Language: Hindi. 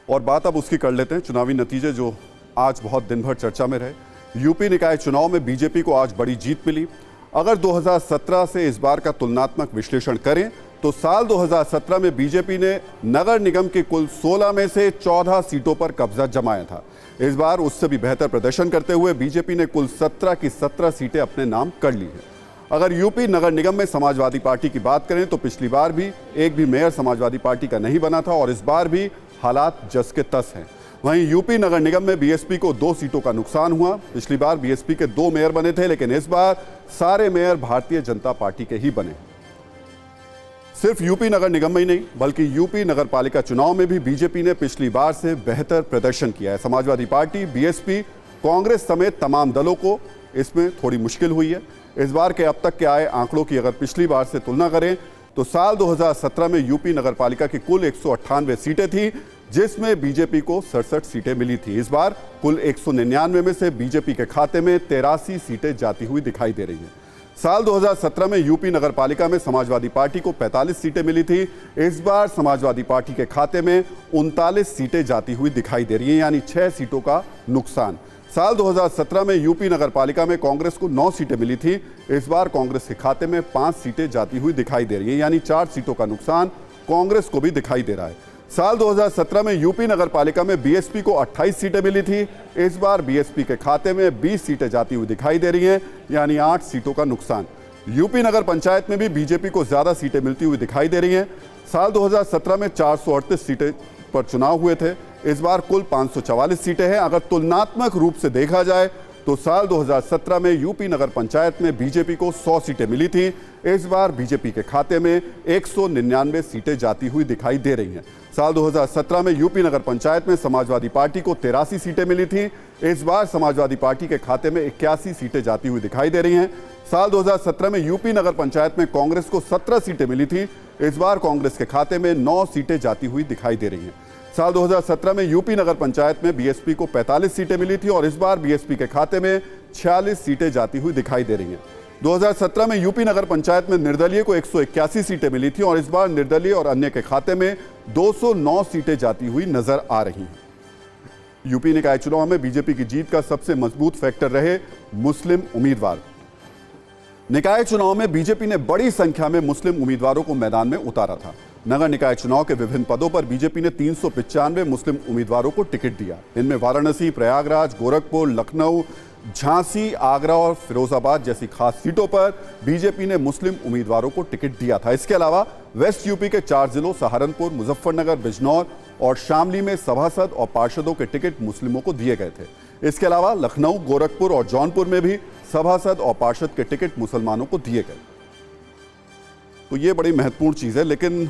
और बात अब उसकी कर लेते हैं, चुनावी नतीजे जो आज बहुत दिन भर चर्चा में रहे। यूपी निकाय चुनाव में बीजेपी को आज बड़ी जीत मिली। अगर 2017 से इस बार का तुलनात्मक विश्लेषण करें तो साल 2017 में बीजेपी ने नगर निगम की कुल 16 में से 14 सीटों पर कब्जा जमाया था। इस बार उससे भी बेहतर प्रदर्शन करते हुए बीजेपी ने कुल 17 की 17 सीटें अपने नाम कर ली हैं। अगर यूपी नगर निगम में समाजवादी पार्टी की बात करें तो पिछली बार भी एक भी मेयर समाजवादी पार्टी का नहीं बना था और इस बार भी हालात जस के तस हैं। वहीं यूपी नगर निगम में बीएसपी को 2 सीटों का नुकसान हुआ। पिछली बार बीएसपी के 2 मेयर बने थे, लेकिन इस बार सारे मेयर भारतीय जनता पार्टी के ही बने। सिर्फ यूपी नगर निगम में ही नहीं बल्कि यूपी नगर पालिका चुनाव में भी बीजेपी ने पिछली बार से बेहतर प्रदर्शन किया है। समाजवादी पार्टी, बीएसपी, कांग्रेस समेत तमाम दलों को इसमें थोड़ी मुश्किल हुई है। इस बार के अब तक के आए आंकड़ों की अगर पिछली बार से तुलना करें तो साल 2017 में यूपी नगर पालिका की कुल 198 सीटें थी, जिसमें बीजेपी को 67 सीटें मिली थी। इस बार कुल 199 में से बीजेपी के खाते में 83 सीटें जाती हुई दिखाई दे रही हैं। साल 2017 में यूपी नगर पालिका में समाजवादी पार्टी को 45 सीटें मिली थी। इस बार समाजवादी पार्टी के खाते में 39 सीटें जाती हुई दिखाई दे रही हैं, यानी 6 सीटों का नुकसान। साल 2017 में यूपी नगर पालिका में कांग्रेस को 9 सीटें मिली थी। इस बार कांग्रेस के खाते में 5 सीटें जाती हुई दिखाई दे रही हैं, यानी 4 सीटों का नुकसान कांग्रेस को भी दिखाई दे रहा है। साल 2017 में यूपी नगर पालिका में बीएसपी को 28 सीटें मिली थी। इस बार बीएसपी के खाते में 20 सीटें जाती हुई दिखाई दे रही हैं, यानी 8 सीटों का नुकसान। यूपी नगर पंचायत में भी बीजेपी को ज्यादा सीटें मिलती हुई दिखाई दे रही हैं। साल 2017 में 438 सीटें पर चुनाव हुए थे। इस बार कुल 544 सीटें हैं। अगर तुलनात्मक रूप से देखा जाए तो साल 2017 में यूपी नगर पंचायत में बीजेपी को 100 सीटें मिली थी। इस बार बीजेपी के खाते में 199 सीटें जाती हुई दिखाई दे रही हैं। साल 2017 में यूपी नगर पंचायत में समाजवादी पार्टी को 83 सीटें मिली थी। इस बार समाजवादी पार्टी के खाते में 81 सीटें जाती हुई दिखाई दे रही हैं। साल 2017 में यूपी नगर पंचायत में कांग्रेस को 17 सीटें मिली थी। इस बार कांग्रेस के खाते में 9 सीटें जाती हुई दिखाई दे रही हैं। साल 2017 में यूपी नगर पंचायत में बीएसपी को 45 सीटें मिली थी और इस बार बीएसपी के खाते में 46 सीटें जाती हुई दिखाई दे रही हैं। 2017 में यूपी नगर पंचायत में निर्दलीय को 181 सीटें मिली थी और इस बार निर्दलीय और अन्य के खाते में 209 सीटें जाती हुई नजर आ रही हैं। यूपी निकाय चुनाव में बीजेपी की जीत का सबसे मजबूत फैक्टर रहे मुस्लिम उम्मीदवार। निकाय चुनाव में बीजेपी ने बड़ी संख्या में मुस्लिम उम्मीदवारों को मैदान में उतारा था। नगर निकाय चुनाव के विभिन्न पदों पर बीजेपी ने 395 मुस्लिम उम्मीदवारों को टिकट दिया। इनमें वाराणसी, प्रयागराज, गोरखपुर, लखनऊ, झांसी, आगरा और फिरोजाबाद जैसी खास सीटों पर बीजेपी ने मुस्लिम उम्मीदवारों को टिकट दिया था। इसके अलावा वेस्ट यूपी के 4 जिलों सहारनपुर, मुजफ्फरनगर, बिजनौर और शामली में सभासद और पार्षदों के टिकट मुस्लिमों को दिए गए थे। इसके अलावा लखनऊ, गोरखपुर और जौनपुर में भी सभासद और पार्षद के टिकट मुसलमानों को दिए गए। तो ये बड़ी महत्वपूर्ण चीज है, लेकिन